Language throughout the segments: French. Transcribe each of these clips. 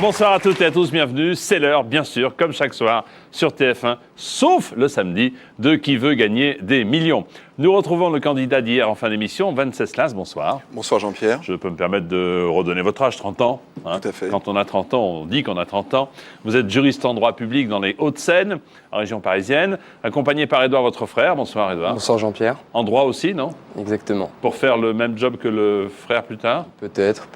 Bonsoir à toutes et à tous, bienvenue. C'est l'heure, bien sûr, comme chaque soir, sur TF1, sauf le samedi, de Qui veut gagner des millions. Nous retrouvons le candidat d'hier en fin d'émission, Venceslas, bonsoir. Bonsoir Jean-Pierre. Je peux me permettre de redonner votre âge, 30 ans. Tout à fait. Quand on a 30 ans, on dit qu'on a 30 ans. Vous êtes juriste en droit public dans les Hauts-de-Seine, en région parisienne, accompagné par Édouard, votre frère. Bonsoir Édouard. Bonsoir Jean-Pierre. En droit aussi, non? Exactement. Pour faire le même job que le frère plus tard? Peut-être.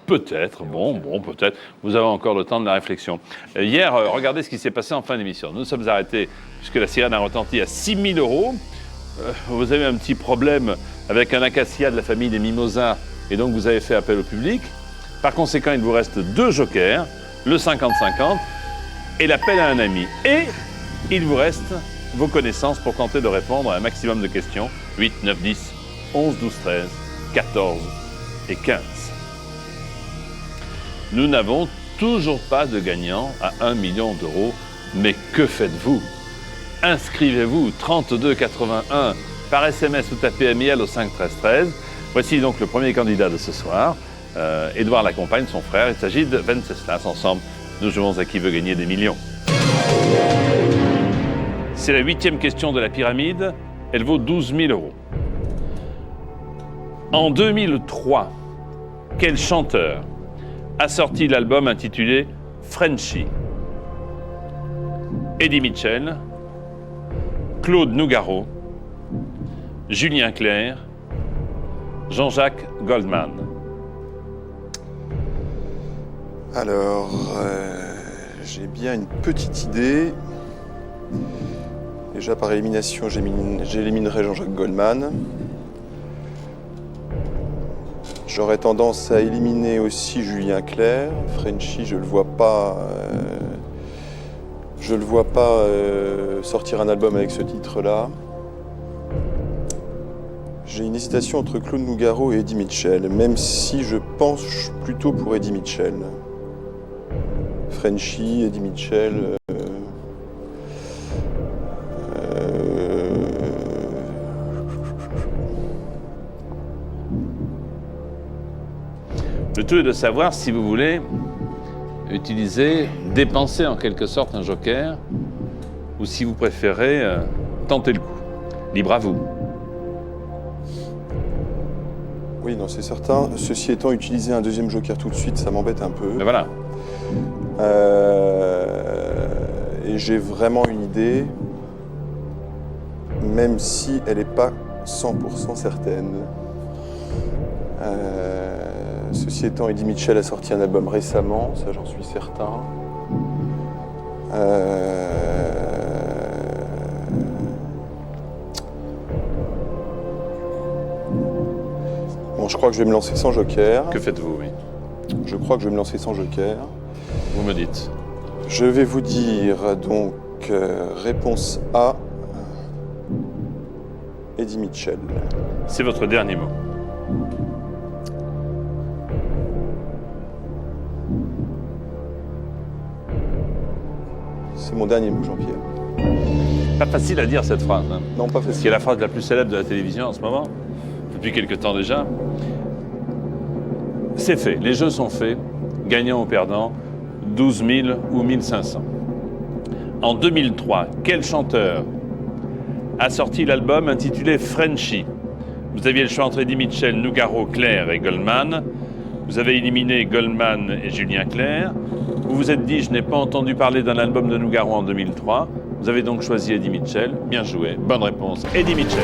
Peut-être, bon, peut-être. Vous avez encore le temps de la réflexion. Hier, regardez ce qui s'est passé en fin d'émission. Nous sommes arrêtés, puisque la sirène a retenti à 6 000 €. Vous avez un petit problème avec un acacia de la famille des mimosas, et donc vous avez fait appel au public. Par conséquent, il vous reste 2 jokers, le 50-50 et l'appel à un ami. Et il vous reste vos connaissances pour tenter de répondre à un maximum de questions. 8, 9, 10, 11, 12, 13, 14 et 15. Nous n'avons toujours pas de gagnant à 1 million d'euros. Mais que faites-vous? Inscrivez-vous 3281 par SMS ou tapez MIL au 5 13 13. Voici donc le premier candidat de ce soir. Édouard l'accompagne, son frère. Il s'agit de Venceslas. Ensemble, nous jouons à Qui veut gagner des millions. C'est la 8e question de la pyramide. Elle vaut 12 000 €. En 2003, quel chanteur a sorti l'album intitulé Frenchy? Eddie Mitchell, Claude Nougaro, Julien Clerc, Jean-Jacques Goldman. Alors, j'ai bien une petite idée. Déjà par élimination, j'éliminerai Jean-Jacques Goldman. J'aurais tendance à éliminer aussi Julien Clerc. Frenchy, je le vois pas sortir un album avec ce titre-là. J'ai une hésitation entre Claude Nougaro et Eddie Mitchell, même si je penche plutôt pour Eddie Mitchell. Frenchy, Eddie Mitchell. Le tout est de savoir si vous voulez dépenser en quelque sorte un joker, ou si vous préférez tenter le coup. Libre à vous. Oui, non, c'est certain. Ceci étant, utiliser un deuxième joker tout de suite, ça m'embête un peu. Mais voilà. Et j'ai vraiment une idée, même si elle n'est pas 100% certaine. Ceci étant, Eddie Mitchell a sorti un album récemment, ça j'en suis certain. Bon, je crois que je vais me lancer sans joker. Que faites-vous, oui? Je crois que je vais me lancer sans joker. Vous me dites. Je vais vous dire donc réponse A, Eddie Mitchell. C'est votre dernier mot. C'est mon dernier mot, Jean-Pierre. Pas facile à dire cette phrase. Hein. Non, pas Ce qui est facile. la phrase la plus célèbre de la télévision en ce moment, depuis quelque temps déjà. C'est fait, les jeux sont faits, gagnant ou perdant, 12 000 ou 1 500. En 2003, quel chanteur a sorti l'album intitulé Frenchy? Vous aviez le choix entre Eddie Mitchell, Nougaro, Clerc et Goldman. Vous avez éliminé Goldman et Julien Clerc. Vous vous êtes dit, je n'ai pas entendu parler d'un album de Nougaro en 2003. Vous avez donc choisi Eddie Mitchell. Bien joué, bonne réponse. Eddie Mitchell.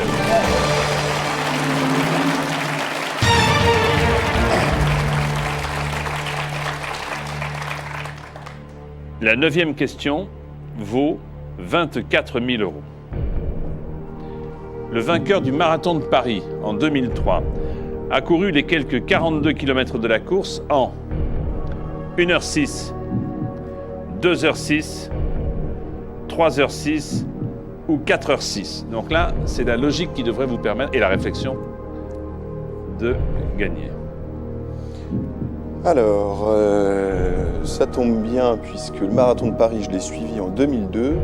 La 9e question vaut 24 000 €. Le vainqueur du marathon de Paris en 2003 a couru les quelques 42 km de la course en 1h06, 2h06, 3h06 ou 4h06. Donc là, c'est la logique qui devrait vous permettre, et la réflexion, de gagner. Alors, ça tombe bien puisque le marathon de Paris, je l'ai suivi en 2002.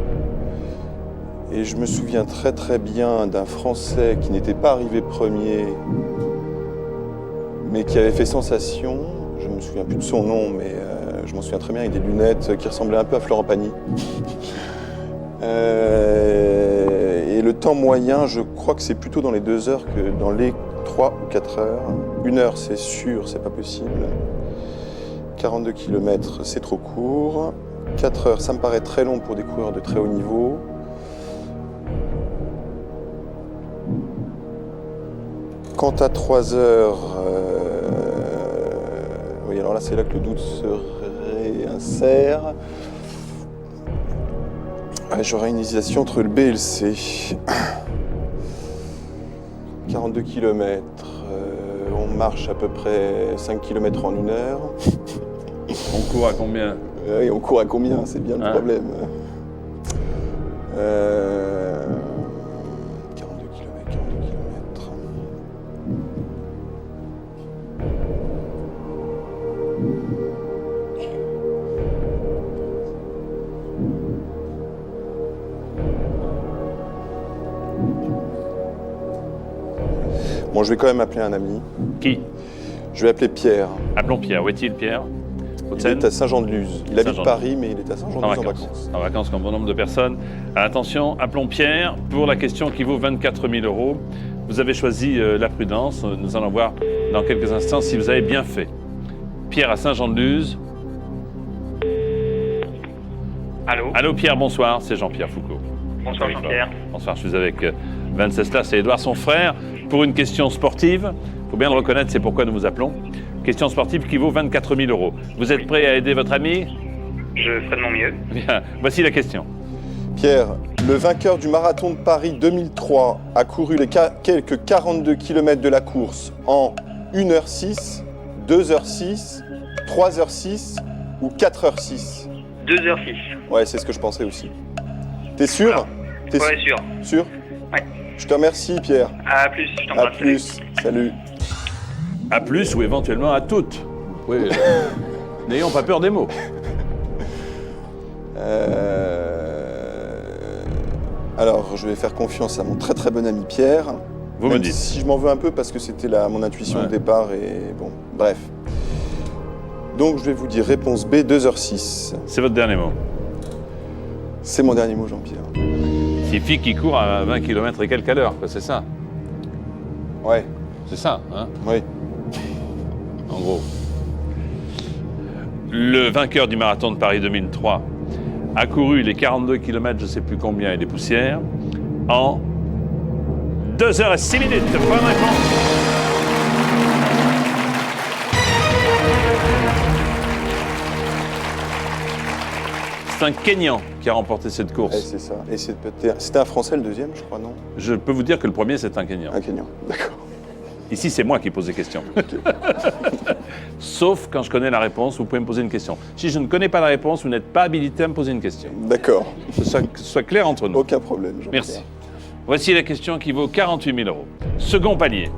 Et je me souviens très très bien d'un Français qui n'était pas arrivé premier, mais qui avait fait sensation. Je ne me souviens plus de son nom, mais je m'en souviens très bien, avec des lunettes qui ressemblaient un peu à Florent Pagny. Et le temps moyen, je crois que c'est plutôt dans les 2 heures que dans les 3 ou 4 heures. 1 heure, c'est sûr, c'est pas possible. 42 km, c'est trop court. 4 heures, ça me paraît très long pour des coureurs de très haut niveau. Quant à 3 heures, oui, alors là, c'est là que le doute se réinsère. J'aurais une hésitation entre le B et le C. 42 km, on marche à peu près 5 km en 1 heure. On court à combien? Oui, on court à combien? C'est bien le problème. 42 km, 42 km. Bon, je vais quand même appeler un ami. Qui? Je vais appeler Pierre. Appelons Pierre. Où est-il, Pierre? Il est à Saint-Jean-de-Luz. Il habite Paris, mais il est à Saint-Jean-de-Luz en vacances. En vacances, comme bon nombre de personnes. Attention, appelons Pierre pour la question qui vaut 24 000 €. Vous avez choisi la prudence. Nous allons voir dans quelques instants si vous avez bien fait. Pierre à Saint-Jean-de-Luz. Allô? Allô Pierre, bonsoir. C'est Jean-Pierre Foucault. Bonsoir Jean-Pierre. Bonsoir, je suis avec Venceslas et Édouard, son frère, pour une question sportive. Il faut bien le reconnaître, c'est pourquoi nous vous appelons. Question sportive qui vaut 24 000 €. Vous êtes prêt à aider votre ami? Je ferai de mon mieux. Bien, voici la question. Pierre, le vainqueur du marathon de Paris 2003 a couru les quelques 42 km de la course en 1h06, 2h06, 3h06 ou 4h06. 2h06. Ouais, c'est ce que je pensais aussi. T'es sûr? T'es Ouais, sûr. Sûr? Ouais. Je te remercie, Pierre. À plus, je À t'embrasse. plus. Salut. À plus ou éventuellement à toutes. Oui. N'ayons pas peur des mots. Alors, je vais faire confiance à mon très très bon ami Pierre. Vous me Même dites. si je m'en veux un peu parce que c'était mon intuition Ouais. de départ et bon, bref. Donc, je vais vous dire réponse B, 2h06. C'est votre dernier mot. C'est mon dernier mot, Jean-Pierre. C'est fille qui court à 20 km et quelques à l'heure, quoi, c'est ça? Ouais, C'est ça, hein? oui. En gros. Le vainqueur du marathon de Paris 2003 a couru les 42 km, je ne sais plus combien, et des poussières, en 2 heures et 6 minutes. Bonne réponse. C'est un Kényan qui a remporté cette Ouais, course. c'est ça. Et c'était un Français le deuxième, je crois, non? Je peux vous dire que le premier, c'est un Kényan. Un Kenyan, d'accord. Ici, c'est moi qui pose des questions. Sauf quand je connais la réponse, vous pouvez me poser une question. Si je ne connais pas la réponse, vous n'êtes pas habilité à me poser une question. D'accord, Que ce soit clair entre nous. aucun problème, Jean-Pierre. Merci. Voici la question qui vaut 48 000 €. Second palier.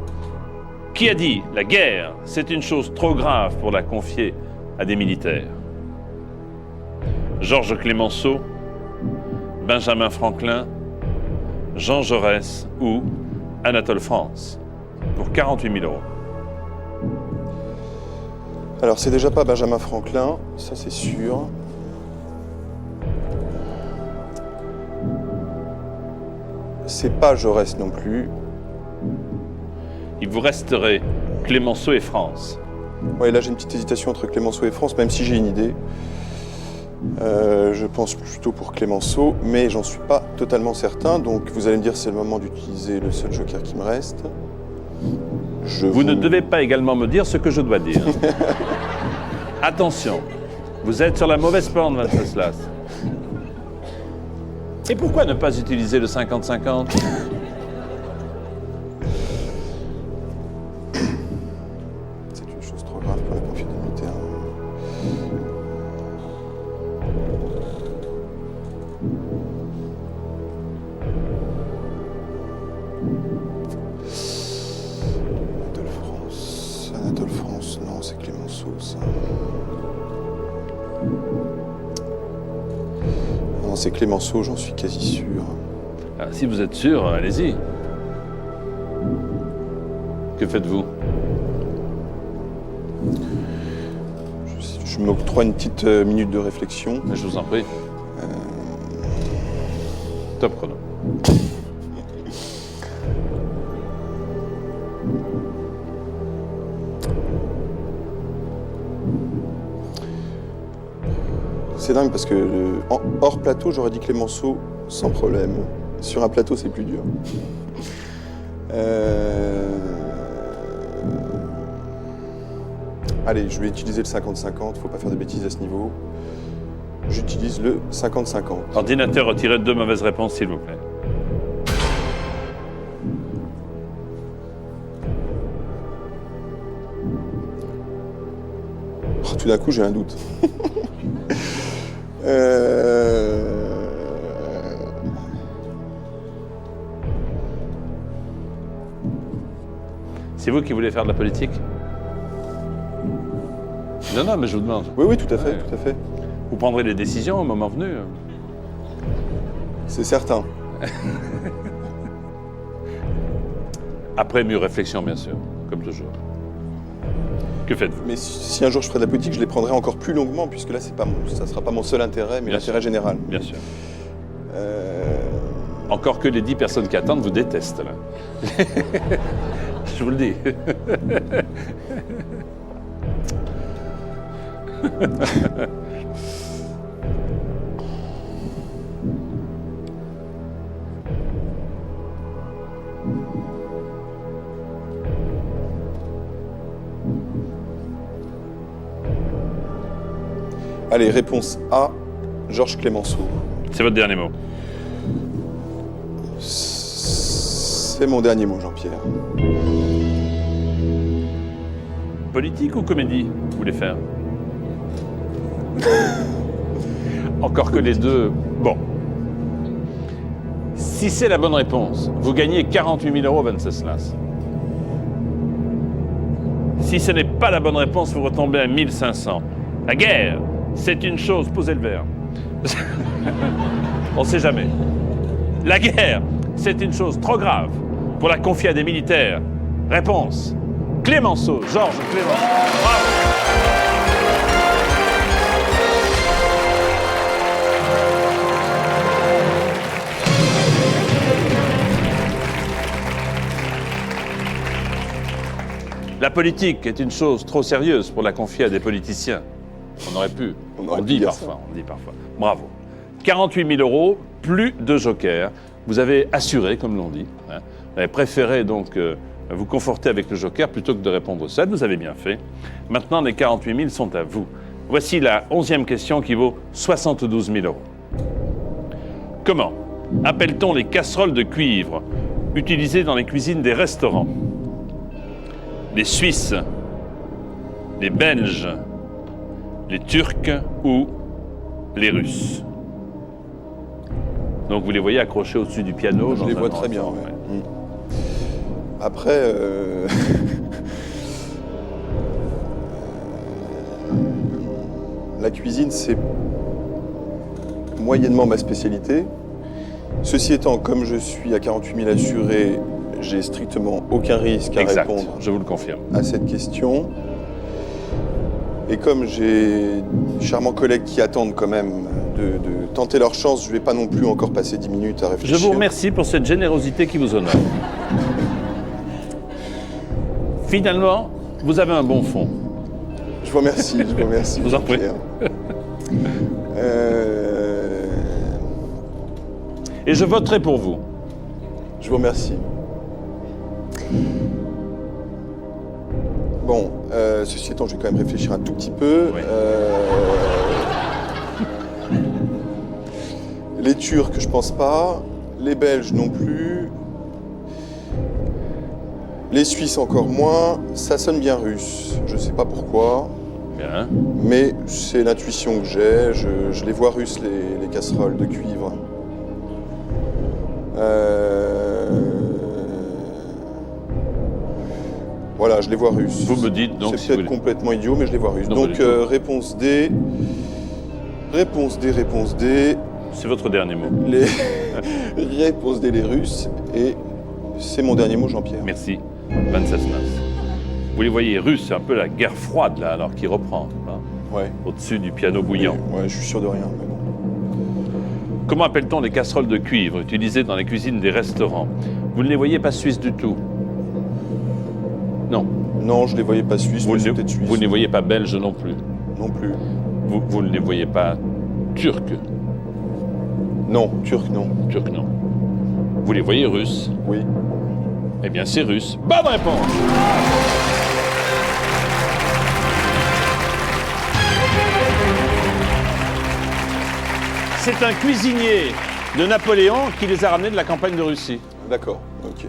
Qui a dit « La guerre, c'est une chose trop grave pour la confier à des militaires » Georges Clemenceau, Benjamin Franklin, Jean Jaurès ou Anatole France pour 48 000 €. Alors, c'est déjà pas Benjamin Franklin, ça c'est sûr. C'est pas Jaurès non plus. Il vous resterait Clemenceau et France. Ouais, là j'ai une petite hésitation entre Clemenceau et France, même si j'ai une idée. Je pense plutôt pour Clemenceau, mais j'en suis pas totalement certain. Donc vous allez me dire c'est le moment d'utiliser le seul joker qui me reste. Vous ne devez pas également me dire ce que je dois dire. Attention, vous êtes sur la mauvaise pente, Venceslas. Et pourquoi ne pas utiliser le 50-50 ? C'est une chose trop grave pour la confidentialité. Anatole France, non, c'est Clemenceau, ça. Non, c'est Clemenceau, j'en suis quasi sûr. Ah, si vous êtes sûr, allez-y. Que faites-vous ? Je Je m'octroie une petite minute de réflexion. Mais je vous en prie. Top chrono. C'est dingue parce que hors plateau, j'aurais dit Clémenceau sans problème. Sur un plateau, c'est plus dur. Allez, je vais utiliser le 50-50, faut pas faire de bêtises à ce niveau. J'utilise le 50-50. Ordinateur, retirez 2 mauvaises réponses, s'il vous plaît. Oh, tout d'un coup, j'ai un doute. C'est vous qui voulez faire de la politique? Non, mais je vous demande. Oui, oui, tout à fait, Ouais. tout à fait. Vous prendrez les décisions au moment venu. C'est certain. Après mûre réflexion, bien sûr, comme toujours. Que faites-vous? Mais si un jour je ferai de la politique, je les prendrai encore plus longuement, puisque là, ça ne sera pas mon seul intérêt, mais Bien l'intérêt sûr. général. Bien sûr. Encore que les 10 personnes qui attendent vous détestent, là. Je vous le dis. Allez, réponse A, Georges Clémenceau. C'est votre dernier mot. C'est mon dernier mot, Jean-Pierre. Politique ou comédie, vous voulez faire? Encore que les deux... Bon. Si c'est la bonne réponse, vous gagnez 48 000 € Venceslas. Si ce n'est pas la bonne réponse, vous retombez à 1500. La guerre, c'est une chose... Posez le verre. On ne sait jamais. La guerre, c'est une chose trop grave pour la confier à des militaires. Réponse. Clémenceau, Georges Clémenceau. Bravo. La politique est une chose trop sérieuse pour la confier à des politiciens. On aurait pu. On aurait On pu dit dire parfois. On dit parfois. Bravo. 48 000 €, plus de jokers. Vous avez assuré, comme l'on dit. Hein. Vous avez préféré donc vous conforter avec le joker plutôt que de répondre seul. Vous avez bien fait. Maintenant, les 48 000 sont à vous. Voici la 11e question qui vaut 72 000 €. Comment appelle-t-on les casseroles de cuivre utilisées dans les cuisines des restaurants? Les Suisses, les Belges, les Turcs ou les Russes? Donc vous les voyez accrochés au-dessus du piano. Je dans les un vois très bien. ensemble, Ouais. ouais. Après, la cuisine, c'est moyennement ma spécialité. Ceci étant, comme je suis à 48 000 assurés, j'ai strictement aucun risque à Exact, répondre je vous le confirme. à cette question. Et comme j'ai de charmants collègues qui attendent quand même de tenter leur chance, je ne vais pas non plus encore passer 10 minutes à Je réfléchir. vous remercie pour cette générosité qui vous honore. Finalement, vous avez un bon fond. Je vous remercie, je vous remercie. Vous en prie. Pierre. Et je voterai pour vous. Je vous remercie. Bon, ceci étant, je vais quand même réfléchir un tout petit peu. Oui. Les Turcs, je pense pas. Les Belges non plus. Les Suisses encore moins. Ça sonne bien russe. Je sais pas pourquoi. Bien. Mais c'est l'intuition que j'ai. Je les vois russes, les casseroles de cuivre. Voilà, je les vois russes. Vous me dites donc C'est si peut-être vous voulez. complètement idiot, mais je les vois russes. Non, pas Donc, du tout. réponse D. Réponse D, réponse D. C'est votre dernier mot. Les réponse D, les Russes. Et c'est mon dernier mot, Jean-Pierre. Merci. Venceslas. Vous les voyez russes, c'est un peu la guerre froide là, alors qui reprend. Hein. Ouais. au-dessus du piano bouillant. Ouais, je suis sûr de rien, mais bon. Comment appelle-t-on les casseroles de cuivre utilisées dans les cuisines des restaurants? Vous ne les voyez pas suisses du tout? Non. Non, je les voyais pas suisses, mais c'est peut-être suisse. Vous ne les voyez pas belges non plus? Non plus. Vous ne les voyez pas turcs? Non, turc, non. Turcs, non. Vous les voyez russes? Oui. Eh bien, c'est russe. Bonne réponse! C'est un cuisinier de Napoléon qui les a ramenés de la campagne de Russie. D'accord, ok.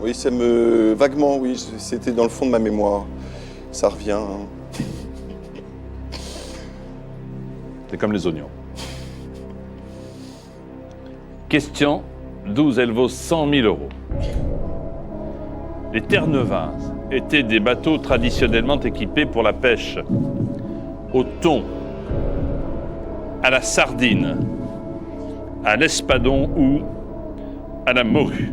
Oui, ça me... Vaguement, oui, c'était dans le fond de ma mémoire. Ça revient. Hein. C'est comme les oignons. Question 12, elle vaut 100 000 €. Les Terre-Neuvases étaient des bateaux traditionnellement équipés pour la pêche au thon, à la sardine, à l'espadon ou à la morue.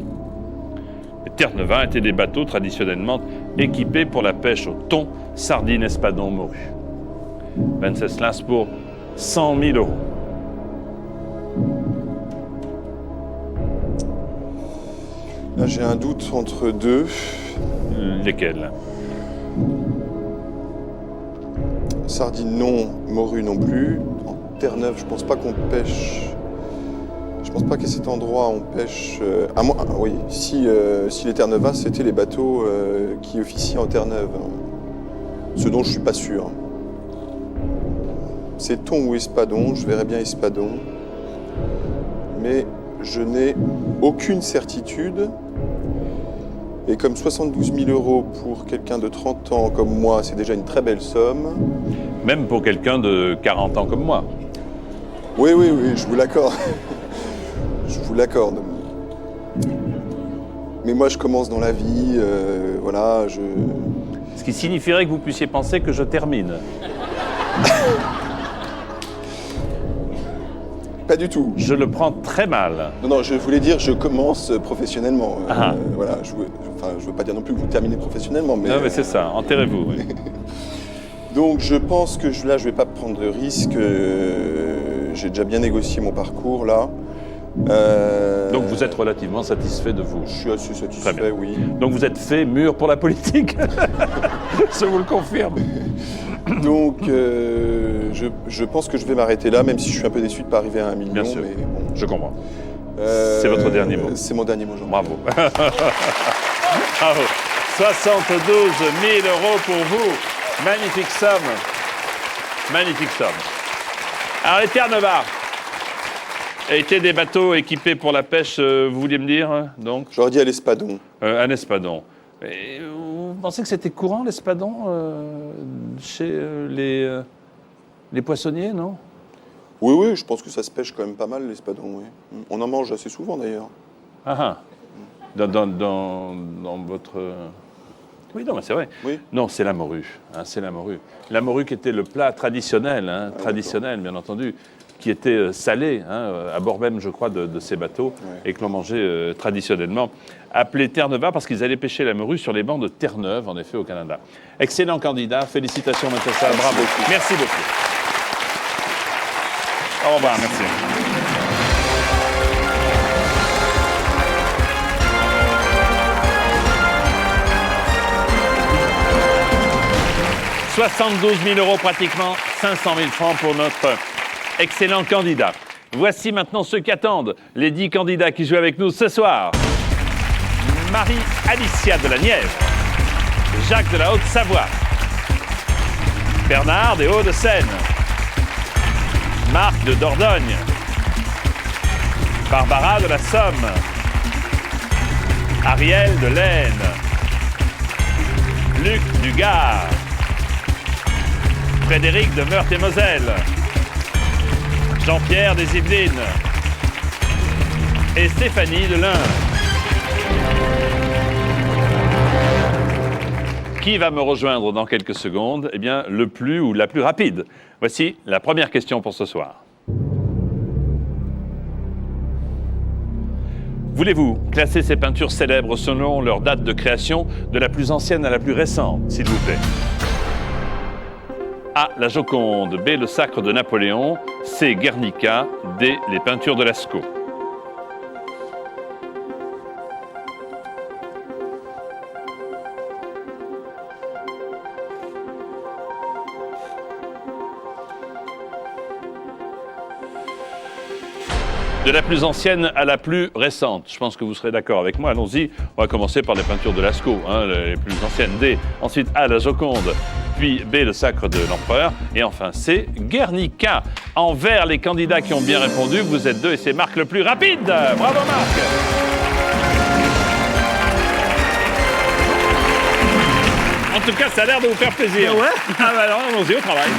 Les Terre-Neuvains étaient des bateaux traditionnellement équipés pour la pêche au thon, sardine, espadon, morue. Venceslas pour 100 000 €. Là, j'ai un doute entre deux. Lesquels? Sardine non, morue non plus. En Terre-Neuve, je pense pas qu'on pêche. Je pense pas qu'à cet endroit on pêche. Oui, si les Terre-Neuvas c'était les bateaux qui officient en Terre-Neuve. Ce dont je suis pas sûr. C'est thon ou espadon, je verrais bien espadon. Mais je n'ai aucune certitude. Et comme 72 000 € pour quelqu'un de 30 ans comme moi, c'est déjà une très belle somme. Même pour quelqu'un de 40 ans comme moi. Oui, je vous l'accorde. Je vous l'accorde. Mais moi, je commence dans la vie, voilà, je... Ce qui signifierait que vous puissiez penser que je termine. Pas du tout. Je le prends très mal. Non, je voulais dire, je commence professionnellement. Ah. Voilà, je veux pas dire non plus que vous terminez professionnellement, mais... Non, mais c'est ça, enterrez-vous. Oui. Donc, je pense que là, je vais pas prendre de risque. J'ai déjà bien négocié mon parcours, là. Donc, vous êtes relativement satisfait de vous. Je suis assez satisfait, oui. Donc, vous êtes fait mûr pour la politique. Je vous le confirme. Donc, je pense que je vais m'arrêter là, même si je suis un peu déçu de ne pas arriver à 1 million. Bien sûr, mais bon. je comprends. C'est votre dernier mot. C'est mon dernier mot, Jean. Bravo. Bravo. 72 000 € pour vous. Magnifique somme. Magnifique somme. Alors, les Terre-Neuvas étaient des bateaux équipés pour la pêche, vous vouliez me dire, donc? J'aurais dit à l'espadon. Un espadon. Et vous pensez que c'était courant, l'espadon, chez les poissonniers, non? Oui, je pense que ça se pêche quand même pas mal, l'espadon, oui. On en mange assez souvent, d'ailleurs. Ah ah. Dans votre... Oui, non, mais c'est vrai. Oui. Non, c'est la morue. Hein, c'est la morue. La morue qui était le plat traditionnel, hein, traditionnel, bien entendu, qui était salé, hein, à bord même, je crois, de ces bateaux, et que l'on mangeait traditionnellement, appelé Terre-Neuva parce qu'ils allaient pêcher la morue sur les bancs de Terre-Neuve, en effet, au Canada. Excellent candidat. Félicitations, Venceslas. Bravo. Merci beaucoup. Au revoir, merci. « 72 000 € pratiquement, 500 000 francs pour notre excellent candidat. » Voici maintenant ceux qui attendent, les 10 candidats qui jouent avec nous ce soir. Marie-Alicia de la Nièvre, Jacques de la Haute-Savoie, Bernard des Hauts-de-Seine, Marc de Dordogne, Barbara de la Somme, Ariel de l'Aisne, Luc du Gard, Frédéric de Meurthe-et-Moselle, Jean-Pierre des Yvelines et Stéphanie de l'Ain. Qui va me rejoindre dans quelques secondes? Eh bien, le plus ou la plus rapide. Voici la première question pour ce soir. Voulez-vous classer ces peintures célèbres selon leur date de création, de la plus ancienne à la plus récente, s'il vous plaît? A. La Joconde. B. Le Sacre de Napoléon. C. Guernica. D. Les peintures de Lascaux. De la plus ancienne à la plus récente. Je pense que vous serez d'accord avec moi. Allons-y. On va commencer par les peintures de Lascaux, les plus anciennes. D. Ensuite A. La Joconde. Puis B. Le Sacre de l'Empereur. Et enfin C. Guernica. Envers les candidats qui ont bien répondu, vous êtes 2 et c'est Marc le plus rapide. Bravo Marc. En tout cas, ça a l'air de vous faire plaisir. Ouais. Ah bah alors, allons-y au travail.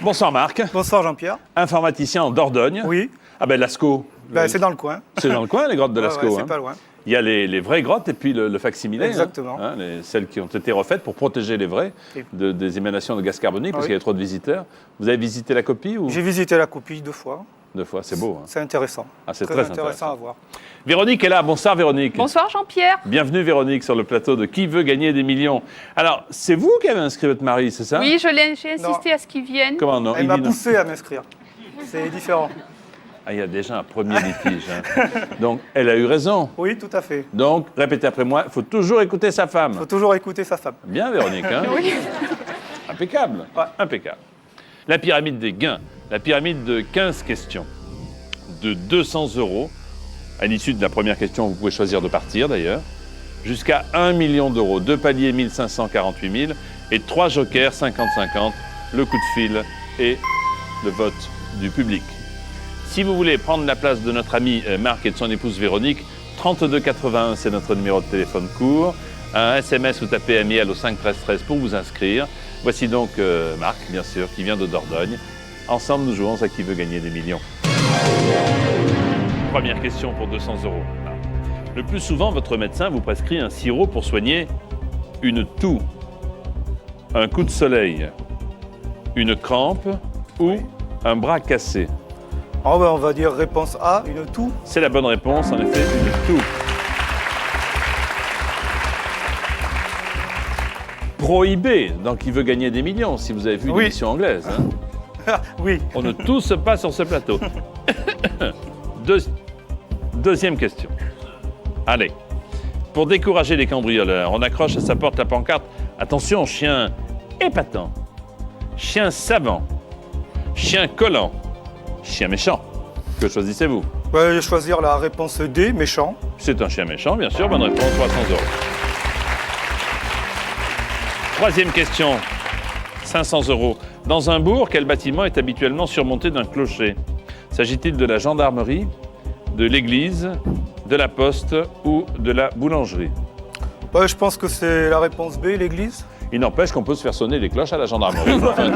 Bonsoir Marc, Bonsoir Jean-Pierre. informaticien en Dordogne. Oui, Ah ben Lascaux. c'est dans le coin. C'est dans le coin, les grottes de Ouais, Lascaux. c'est hein. pas loin. Il y a les vraies grottes et puis le facsimilé. Exactement. Celles qui ont été refaites pour protéger les vraies Et- des émanations de gaz carbonique parce Oui. qu'il y a trop de visiteurs. Vous avez visité la copie ou J'ai visité la copie 2 fois. 2 fois? C'est beau. Hein. C'est intéressant. Ah, c'est très très intéressant intéressant. à voir. Véronique est là. Bonsoir Véronique. Bonsoir Jean-Pierre. Bienvenue Véronique sur le plateau de Qui veut gagner des millions. Alors, c'est vous qui avez inscrit votre mari, c'est ça? Oui, j'ai insisté à ce qu'ils viennent. Comment non? Elle Il m'a dit non. poussé à m'inscrire. C'est différent. Ah, il y a déjà un premier litige. Hein. Donc, elle a eu raison. Oui, tout à fait. Donc, répétez après moi, il faut toujours écouter sa femme. Il faut toujours écouter sa femme. Bien, Véronique. Hein? Oui. Impeccable. Ouais. Impeccable. La pyramide des gains. La pyramide de 15 questions de 200 €. À l'issue de la première question, vous pouvez choisir de partir d'ailleurs. Jusqu'à 1 million d'euros. 2 paliers, 1548 000. Et 3 jokers, 50-50. Le coup de fil et le vote du public. Si vous voulez prendre la place de notre ami Marc et de son épouse Véronique, 32 81, c'est notre numéro de téléphone court. Un SMS, vous tapez Amiel au 5 13 13 pour vous inscrire. Voici donc Marc, bien sûr, qui vient de Dordogne. Ensemble, nous jouons à Qui veut gagner des millions. Première question pour 200 €. Le plus souvent, votre médecin vous prescrit un sirop pour soigner une toux, un coup de soleil, une crampe ou un bras cassé. On va dire réponse A, une toux. C'est la bonne réponse, en effet, une toux. Prohibé, donc il veut gagner des millions, si vous avez vu Oui. l'émission anglaise. Hein. Oui. On ne tousse pas sur ce plateau. Deuxième question. Allez. Pour décourager les cambrioleurs, on accroche à sa porte la pancarte « Attention, chien épatant, chien savant, chien collant, chien méchant ». Que choisissez-vous? Je vais choisir la réponse D, méchant. C'est un chien méchant, bien sûr. Bonne réponse, 300 €. Troisième question, 500 €. Dans un bourg, quel bâtiment est habituellement surmonté d'un clocher? S'agit-il de la gendarmerie, de l'église, de la poste ou de la boulangerie? Je pense que c'est la réponse B, l'église. Il n'empêche qu'on peut se faire sonner les cloches à la gendarmerie. Enfin,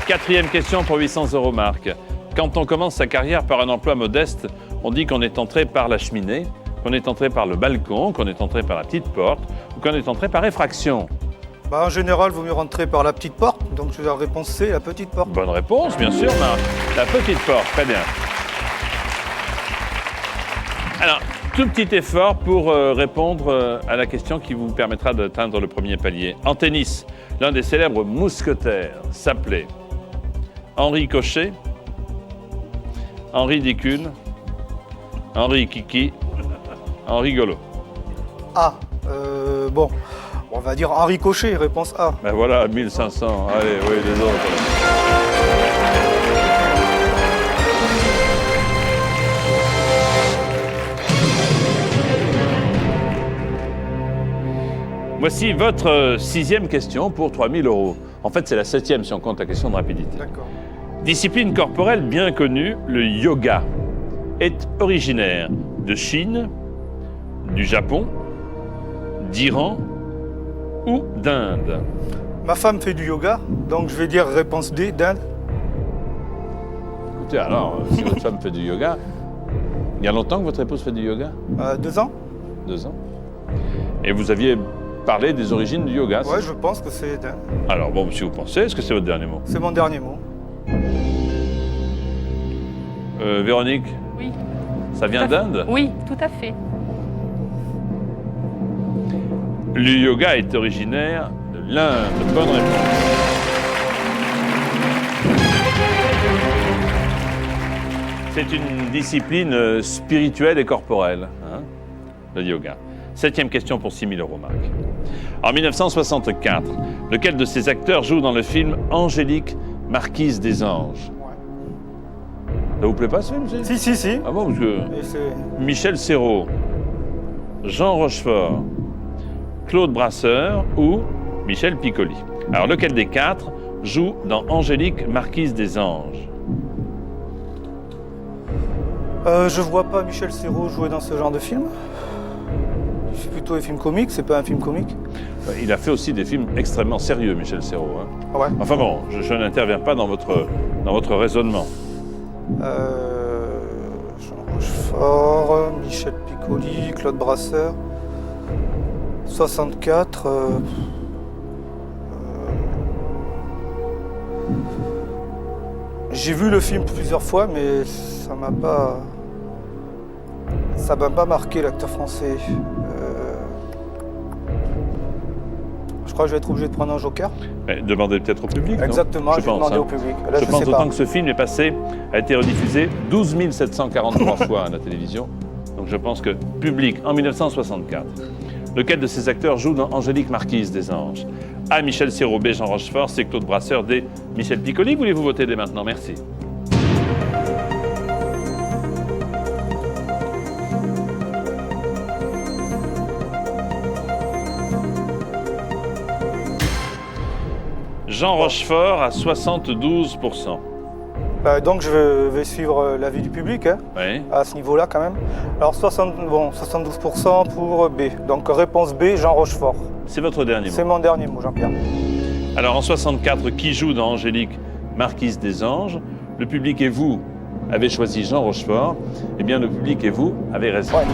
quatrième question pour 800 € Marc. Quand on commence sa carrière par un emploi modeste, on dit qu'on est entré par la cheminée, qu'on est entré par le balcon, qu'on est entré par la petite porte ou qu'on est entré par effraction. En général, il vaut mieux rentrer par la petite porte. Donc, je vais la réponse C, la petite porte. Bonne réponse, bien sûr, Marc. La petite porte, très bien. Alors, tout petit effort pour répondre à la question qui vous permettra d'atteindre le premier palier. En tennis, l'un des célèbres mousquetaires s'appelait Henri Cochet, Henri Dicune, Henri Kiki, Henri Golo. A. On va dire Henri Cochet, réponse A. Ben voilà, 1500. Allez, oui, les autres. Voici votre sixième question pour 3000 €. En fait, c'est la septième si on compte la question de rapidité. D'accord. Discipline corporelle bien connue, le yoga est originaire de Chine, du Japon, d'Iran ou d'Inde. Ma femme fait du yoga, donc je vais dire réponse D, d'Inde. Écoutez, alors, si votre femme fait du yoga, il y a longtemps que votre épouse fait du yoga? 2 ans. 2 ans. Et vous aviez parler des origines du yoga. Ouais, je pense que c'est d'Inde. Alors bon, si vous pensez, est-ce que c'est votre dernier mot? C'est mon dernier mot. Véronique, Oui. ça vient d'Inde? Oui, tout à fait. Le yoga est originaire de l'Inde. Bonne réponse. C'est une discipline spirituelle et corporelle, hein, le yoga. 7e question pour 6 000 €, Marc. En 1964, lequel de ces acteurs joue dans le film Angélique, Marquise des Anges? Ça vous plaît pas ce film? Si. Ah bon, parce que Et c'est... Michel Serrault, Jean Rochefort, Claude Brasseur ou Michel Piccoli. Alors, lequel des quatre joue dans Angélique, Marquise des Anges? Je vois pas Michel Serrault jouer dans ce genre de film. C'est plutôt un film comique, c'est pas un film comique. Il a fait aussi des films extrêmement sérieux, Michel Serrault. Hein. Ah ouais. Enfin bon, je n'interviens pas dans votre raisonnement. Jean Rochefort, Michel Piccoli, Claude Brasseur. 64. J'ai vu le film plusieurs fois, mais ça m'a pas marqué, l'acteur français. Je crois que je vais être obligé de prendre un joker. Mais demandez peut-être au public. Exactement, non je vais demander au public. Là, je pense sais autant pas. que ce film a été rediffusé 12 743 fois à la télévision. Donc je pense que public, en 1964. Lequel de ces acteurs joue dans Angélique, Marquise des Anges? A. Michel Serrault, B. Jean Rochefort, C. Claude Brasseur, D. Michel Piccoli. Voulez-vous voter dès maintenant? Merci. Jean Rochefort à 72%. Donc je vais suivre l'avis du public, hein, Oui. à ce niveau-là quand même. Alors 72% pour B. Donc réponse B, Jean Rochefort. C'est votre dernier mot. C'est mon dernier mot, Jean-Pierre. Alors en 64, qui joue dans Angélique, Marquise des Anges? Le public et vous avez choisi Jean Rochefort. Eh bien, le public et vous avez raison. Ouais.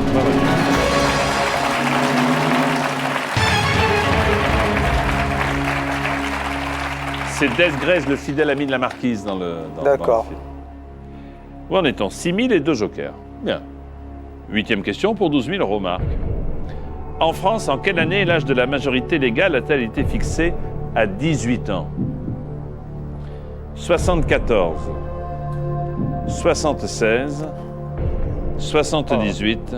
C'est Desgrès, le fidèle ami de la Marquise dans le D'accord. film. Où en est-on? 6 000 et 2 jokers. Bien. 8e question pour 12 000 €, Marc. En France, en quelle année l'âge de la majorité légale a-t-elle été fixé à 18 ans? 74, 76, 78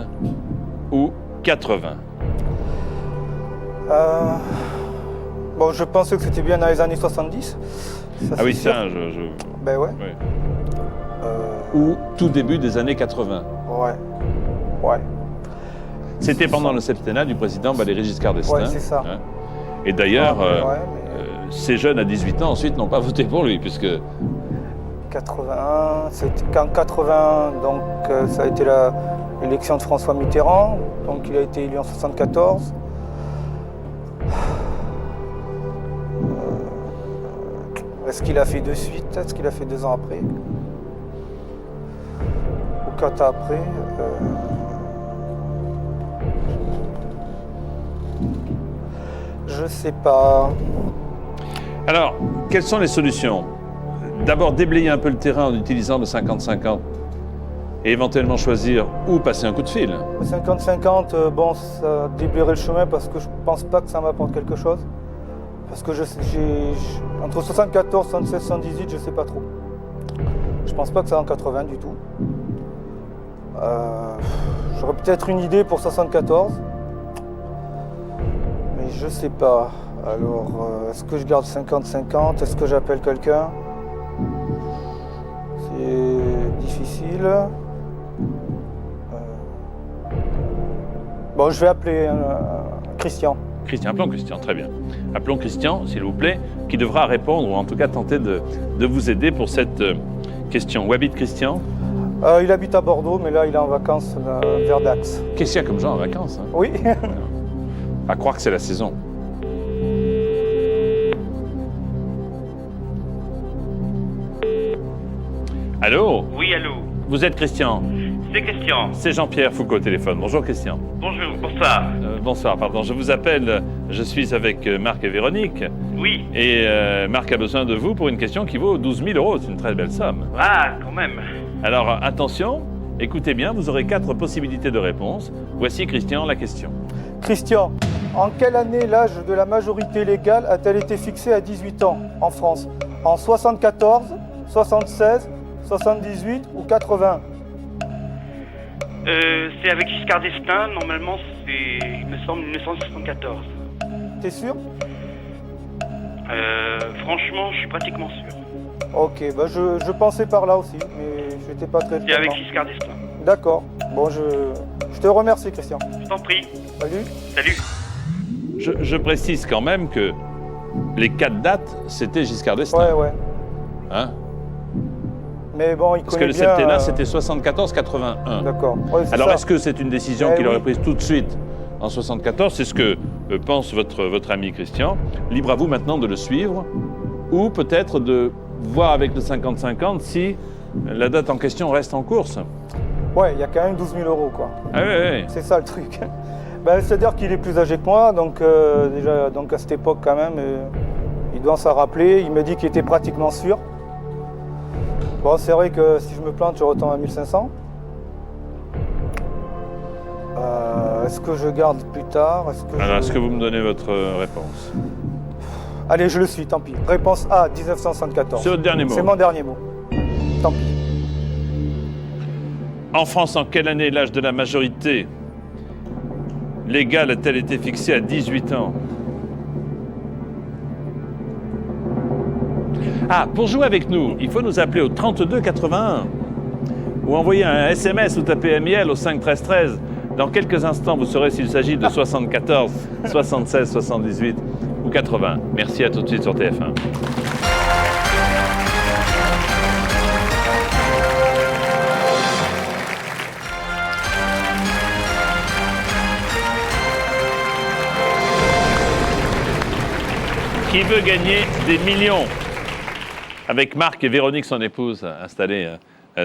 ou 80? Bon, je pensais que c'était bien dans les années 70. Ah oui, c'est sûr. ça, Ben ouais. oui. Ou tout début des années 80. Ouais. C'était pendant le septennat du président Valéry Giscard d'Estaing. Ouais, c'est ça. Hein. Et d'ailleurs, Mais ces jeunes à 18 ans ensuite n'ont pas voté pour lui, puisque 81, c'était qu'en 80, donc ça a été l'élection de François Mitterrand, donc il a été élu en 74. Est-ce qu'il a fait de suite? Est-ce qu'il a fait 2 ans après? Ou 4 ans après? Je sais pas. Alors, quelles sont les solutions? D'abord, déblayer un peu le terrain en utilisant le 50-50 et éventuellement choisir ou passer un coup de fil. Le 50-50, bon, ça déblayerait le chemin parce que je pense pas que ça m'apporte quelque chose. Parce que entre 74, 76, 78, je sais pas trop. Je pense pas que ça en 80 du tout. J'aurais peut-être une idée pour 74. Mais je sais pas. Alors, est-ce que je garde 50-50? Est-ce que j'appelle quelqu'un? C'est difficile. Bon, je vais appeler Christian. Christian, appelons Christian, très bien. Appelons Christian, s'il vous plaît, qui devra répondre, ou en tout cas tenter de vous aider pour cette question. Où habite Christian? Il habite à Bordeaux, mais là, il est en vacances vers Dax. Qu'est-ce qu'il y a comme gens en vacances? Hein? Oui. À croire que c'est la saison. Allô? Oui, allô. Vous êtes Christian? C'est Christian. C'est Jean-Pierre Foucault au téléphone. Bonjour Christian. Bonjour, bonsoir. bonsoir, pardon. Je vous appelle, je suis avec Marc et Véronique. Oui. Et Marc a besoin de vous pour une question qui vaut 12 000 €. C'est une très belle somme. Ah, quand même. Alors, attention, écoutez bien, vous aurez 4 possibilités de réponse. Voici, Christian, la question. Christian, en quelle année l'âge de la majorité légale a-t-elle été fixé à 18 ans en France? En 74, 76, 78 ou 80? C'est avec Giscard d'Estaing, normalement c'est, il me semble, 1974. T'es sûr? Franchement, je suis pratiquement sûr. Ok, bah je pensais par là aussi, mais je n'étais pas très C'est avec sûr. Giscard d'Estaing. D'accord. Bon, je te remercie, Christian. Je t'en prie. Salut. Salut. Je précise quand même que les 4 dates, c'était Giscard d'Estaing. Ouais. Hein? Mais bon, il Parce que connaît le bien... septennat, c'était 74-81. D'accord. Ouais, c'est Alors, ça. est-ce que c'est une décision Eh qu'il oui. aurait prise tout de suite en 74? C'est ce que pense votre ami Christian. Libre à vous maintenant de le suivre ou peut-être de voir avec le 50-50 si la date en question reste en course. Ouais, il y a quand même 12 000 €, quoi. Ah oui. C'est ça le truc. Ben, c'est-à-dire qu'il est plus âgé que moi, donc déjà donc à cette époque quand même, il doit s'en rappeler. Il me dit qu'il était pratiquement sûr. Bon, c'est vrai que si je me plante, je retombe à 1500. Est-ce que je garde plus tard? Alors, est-ce que vous me donnez votre réponse? Allez, je le suis, tant pis. Réponse A, 1974. C'est votre dernier mot. C'est mon dernier mot. Tant pis. En France, en quelle année l'âge de la majorité légale a-t-elle été fixé à 18 ans? Ah, pour jouer avec nous, il faut nous appeler au 32 81 ou envoyer un SMS ou taper MIL au 5 13 13. Dans quelques instants, vous saurez s'il s'agit de 74, 76, 78 ou 80. Merci, à tout de suite sur TF1. Qui veut gagner des millions? Avec Marc et Véronique, son épouse, installés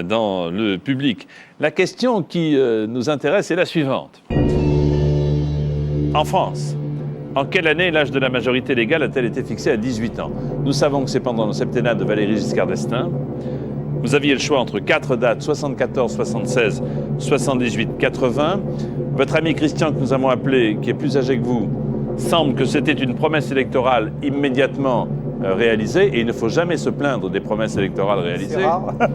dans le public. La question qui nous intéresse est la suivante. En France, en quelle année l'âge de la majorité légale a-t-elle été fixé à 18 ans? Nous savons que c'est pendant le septennat de Valéry Giscard d'Estaing. Vous aviez le choix entre 4 dates, 74, 76, 78, 80. Votre ami Christian, que nous avons appelé, qui est plus âgé que vous, semble que c'était une promesse électorale immédiatement réalisée, et il ne faut jamais se plaindre des promesses électorales réalisées. C'est rare. Hein?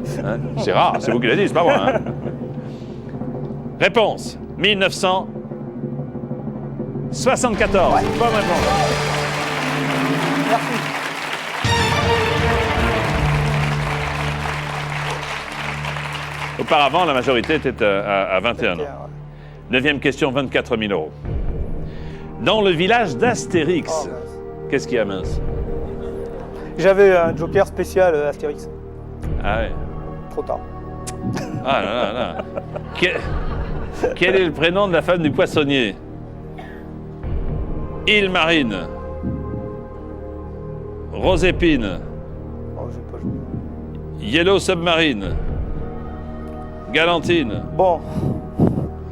C'est rare, c'est vous qui l'avez dit, c'est pas moi. Hein? Réponse 1974. Ouais. Bonne réponse. Merci. Auparavant, la majorité était à 21 ans. Ouais. 9e question, 24 000 €. Dans le village d'Astérix, Oh, mince. qu'est-ce qu'il y a, mince? J'avais un joker spécial Astérix. Ah ouais. Trop tard. Ah là là là. Quel est le prénom de la femme du poissonnier? Île Marine, Rosépine, Oh, j'ai pas joué. Yellow Submarine, Galantine, Bon,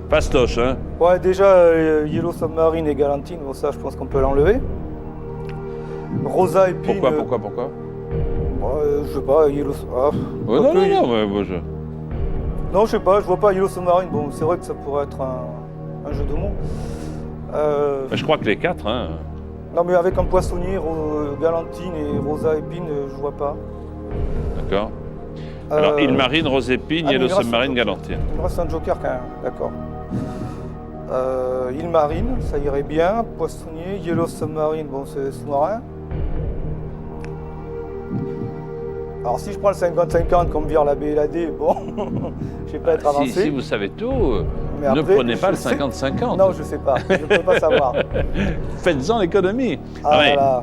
fastoche, hein? ouais, déjà Yellow Submarine et Galantine, bon, ça je pense qu'on peut l'enlever. Rosa et Pine. Pourquoi Je sais pas, Yellow. Ah, non, quoique, non, non, moi, je... Non, je sais pas, je vois pas Yellow Submarine. Bon, c'est vrai que ça pourrait être un jeu de mots. Je crois que les 4, hein. Non, mais avec un poissonnier, Galantine et Rosa Épine, je vois pas. D'accord. Alors, Île Marine, Rosépine, mais Yellow il reste Submarine, un- Galantine. Il me reste un joker quand même, d'accord. Île Marine, ça irait bien. Poissonnier, Yellow Submarine, bon, c'est sous-marin. Alors, si je prends le 50-50 comme vire la B et la D, bon, je vais pas être avancé. Si vous savez tout, Mais ne après, prenez pas je le sais- 50-50. Non, je sais pas, je peux pas savoir. Faites-en l'économie. Ah Ouais. là là.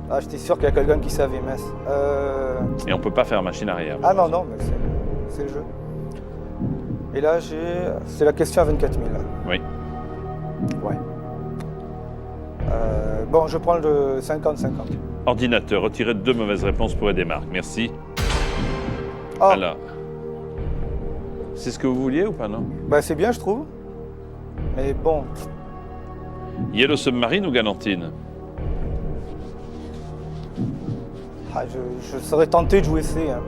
Ah, j'étais sûr qu'il y a quelqu'un qui savait, mince. Et on peut pas faire machine arrière. Ah non, non, mais c'est le jeu. Et là, c'est la question à 24 000. Oui. Ouais. Bon, je prends le 50-50. Ordinateur, retirez 2 mauvaises réponses pour aider Marc. Merci. Ah, Alors, c'est ce que vous vouliez ou pas, non? bah c'est bien, je trouve. Mais bon, Yellow Submarine ou Galantine? Ah, je serais tenté de jouer C. Hein.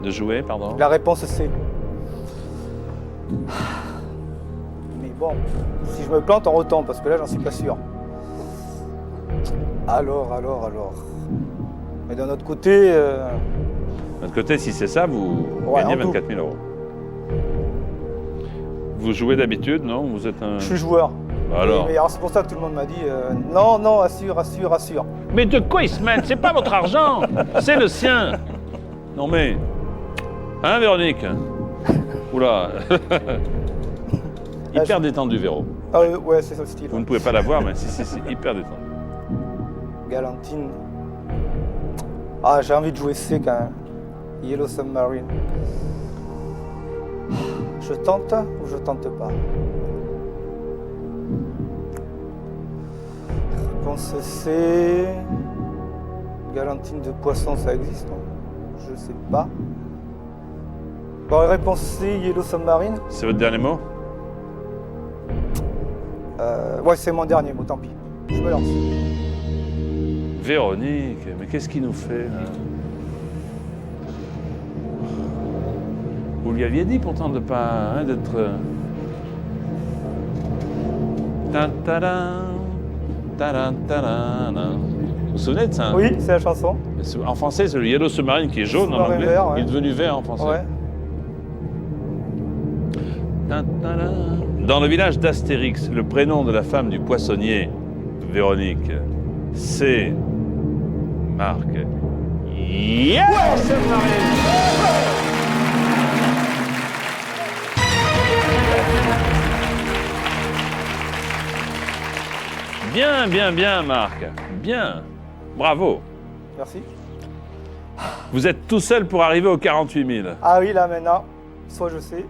De jouer, pardon? La réponse C. Mais bon, si je me plante, on retombe, parce que là, j'en suis pas sûr. Alors. Mais d'un autre côté... De l'autre côté, si c'est ça, vous gagnez 24 000 euros. Vous jouez d'habitude, non? Vous êtes un... Je suis joueur. Alors. Mais alors, c'est pour ça que tout le monde m'a dit non, assure. Mais de quoi il se mêle? C'est pas votre argent, c'est le sien. Non mais... Hein, Véronique? Oula. Hyper détendu, Véro. Ah ouais, c'est ça le style. Vous ne pouvez pas la voir, mais si, hyper détendu. Galantine. Ah, j'ai envie de jouer C quand même. Yellow Submarine. Je tente ou je tente pas? Réponse C. Galantine de poisson, ça existe, non? Je sais pas. Bon, réponse C, Yellow Submarine. C'est votre dernier mot? Ouais, c'est mon dernier mot, tant pis. Je me lance. Véronique, mais qu'est-ce qu'il nous fait là? Vous lui aviez dit pourtant de pas d'être. Vous vous souvenez de ça? Oui, c'est la chanson. En français, c'est le Yellow Submarine qui est jaune en anglais. Vert, ouais. Il est devenu vert en français. Ouais. Dans le village d'Astérix, le prénom de la femme du poissonnier, Véronique, c'est Marc. Yellow Submarine! Bien, Marc. Bien. Bravo. Merci. Vous êtes tout seul pour arriver aux 48 000. Ah oui, là maintenant, soit je sais.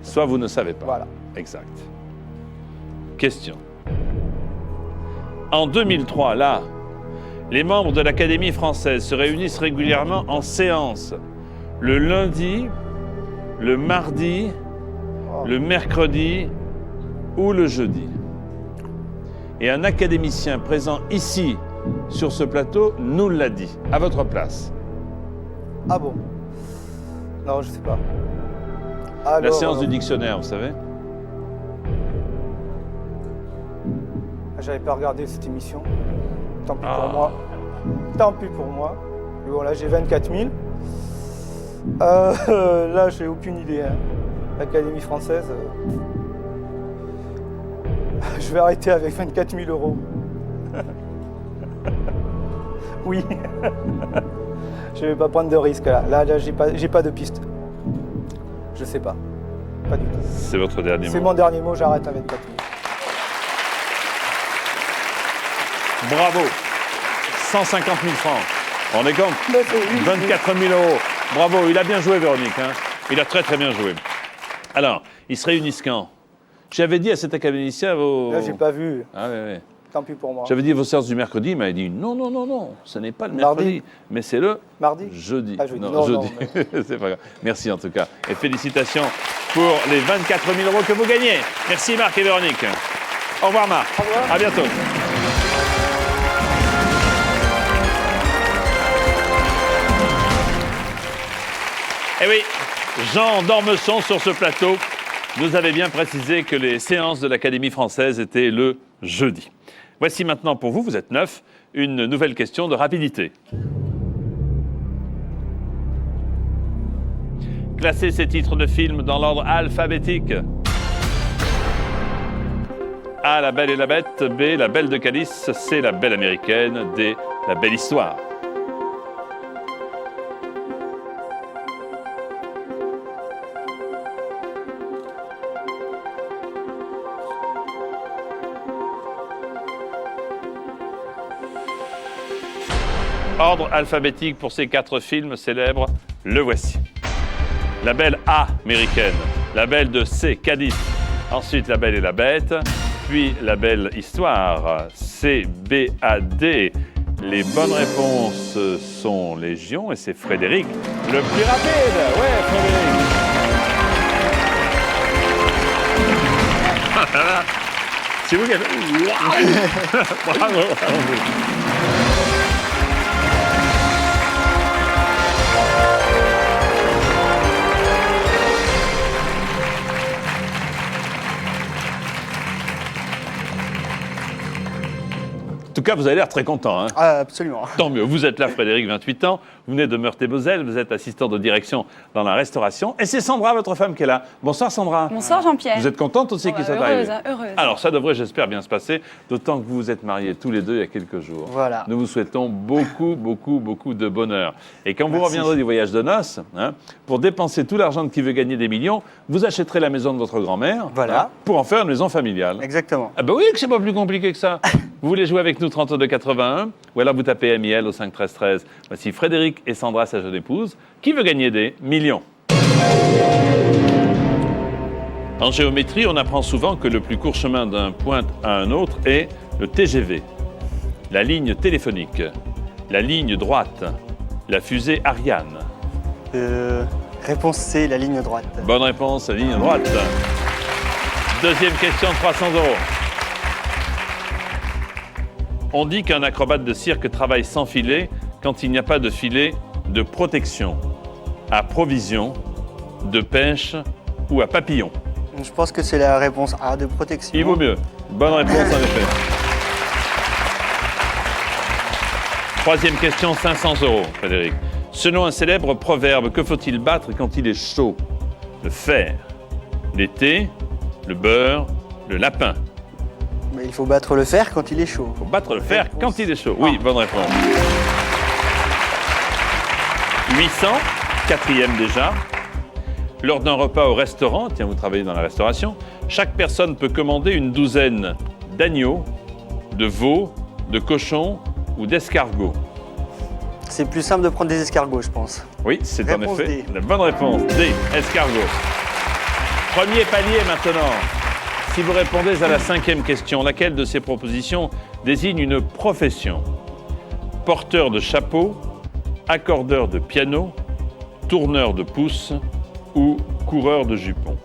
Soit vous ne savez pas. Voilà. Exact. Question. En 2003, là, les membres de l'Académie française se réunissent régulièrement en séance. Le lundi, le mardi, le mercredi ou le jeudi. Et un académicien présent ici, sur ce plateau, nous l'a dit, à votre place. Ah bon? Non, je sais pas. Alors, la séance du dictionnaire, vous savez? J'avais pas regardé cette émission. Tant pis pour moi. Tant pis pour moi. Mais bon, là, j'ai 24 000. Là, j'ai aucune idée. Hein. L'Académie française. Je vais arrêter avec 24 000 euros. Oui. Je vais pas prendre de risque là. Là, j'ai pas de piste. Je sais pas. Pas du tout. C'est votre dernier mot. C'est mon dernier mot, j'arrête à 24 000. Bravo. 150 000 francs. On est compte? 24 000 euros. Bravo, il a bien joué, Véronique. Hein, il a très bien joué. Alors, ils se réunissent quand? J'avais dit à cet académicien vos... Là, j'ai pas vu. Ah oui. Tant pis pour moi. J'avais dit vos séances du mercredi, il m'avait dit non, ce n'est pas le mercredi, mais c'est le mardi. Jeudi. Ah, jeudi. Non, jeudi. Mais... C'est pas grave. Merci en tout cas. Et félicitations pour les 24 000 euros que vous gagnez. Merci Marc et Véronique. Au revoir Marc. Au revoir. À bientôt. Eh oui, Jean d'Ormesson sur ce plateau nous avait bien précisé que les séances de l'Académie française étaient le jeudi. Voici maintenant pour vous, vous êtes 9, une nouvelle question de rapidité. Classez ces titres de films dans l'ordre alphabétique. A, La Belle et la Bête. B, La Belle de Calice. C, La Belle américaine. D, La Belle Histoire. Ordre alphabétique pour ces 4 films célèbres, le voici. La Belle américaine, La Belle de C, Cadiz, ensuite La Belle et la Bête, puis La Belle Histoire, C, B, A, D. Les bonnes réponses sont Légion et c'est Frédéric le plus rapide. Ouais, Frédéric. C'est vous qui avez... Waouh. Bravo. En tout cas, vous avez l'air très content. Hein. Ah, absolument. Tant mieux. Vous êtes là, Frédéric, 28 ans. Vous venez de Meurthe-et-Moselle. Vous êtes assistant de direction dans la restauration. Et c'est Sandra, votre femme, qui est là. Bonsoir, Sandra. Bonsoir, Jean-Pierre. Vous êtes contente aussi qu'il soit arrivé? Heureuse. Alors, ça devrait, j'espère, bien se passer. D'autant que vous vous êtes mariés tous les deux il y a quelques jours. Voilà. Nous vous souhaitons beaucoup de bonheur. Et quand vous Merci. reviendrez du voyage de noces, hein, pour dépenser tout l'argent de Qui veut gagner des millions, vous achèterez la maison de votre grand-mère. Voilà. Hein, pour en faire une maison familiale. Exactement. Ah ben oui, que c'est pas plus compliqué que ça. Vous voulez jouer avec nous 3281 ou alors vous tapez MIL au 5 13 13. Voici Frédéric et Sandra, sa jeune épouse, qui veut gagner des millions. En géométrie, on apprend souvent que le plus court chemin d'un point à un autre est le TGV, la ligne téléphonique, la ligne droite, la fusée Ariane. Réponse C, la ligne droite. Bonne réponse, la ligne droite. Deuxième question de 300 €. On dit qu'un acrobate de cirque travaille sans filet quand il n'y a pas de filet de protection, à provision, de pêche ou à papillon. Je pense que c'est la réponse A, de protection. Il vaut mieux. Bonne réponse en effet. Troisième question, 500 €, Frédéric. Selon un célèbre proverbe, que faut-il battre quand il est chaud? Le fer, l'été, le beurre, le lapin. Mais il faut battre le fer quand il est chaud. Il faut battre le fer quand il est chaud. Oui, bonne réponse. 800, quatrième déjà. Lors d'un repas au restaurant, tiens, vous travaillez dans la restauration, chaque personne peut commander une douzaine d'agneaux, de veaux, de cochons ou d'escargots. C'est plus simple de prendre des escargots, je pense. Oui, c'est en Réponse effet D. la bonne réponse. D, escargot. Premier palier maintenant. Si vous répondez à la cinquième question, laquelle de ces propositions désigne une profession? Porteur de chapeau, accordeur de piano, tourneur de pouce ou coureur de jupons?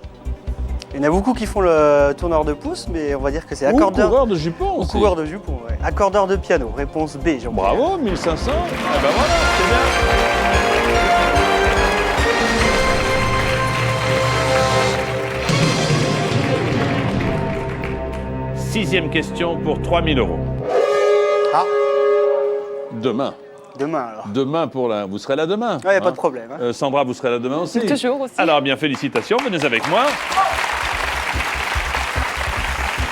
Il y en a beaucoup qui font le tourneur de pouce, mais on va dire que c'est Ou accordeur. coureur de jupons Ou aussi. coureur de jupons, ouais. Accordeur de piano. Réponse B, Jean-Pierre. Bravo, 1500. Eh ben voilà, c'est bien. Sixième question pour 3000 €. Ah, Demain. demain alors. Demain pour la... Vous serez là demain? Ouais, y a pas de problème. Hein. Sandra, vous serez là demain aussi? Toujours aussi. Alors bien, félicitations, venez avec moi.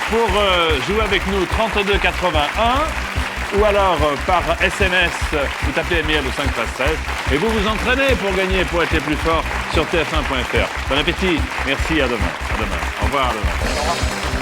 Pour jouer avec nous, 3281, ou alors par SMS, vous tapez MIL au 5 13 13, et vous vous entraînez pour gagner, pour être les plus forts sur tf1.fr. Bon appétit, merci, à demain. À demain. Au revoir, à demain.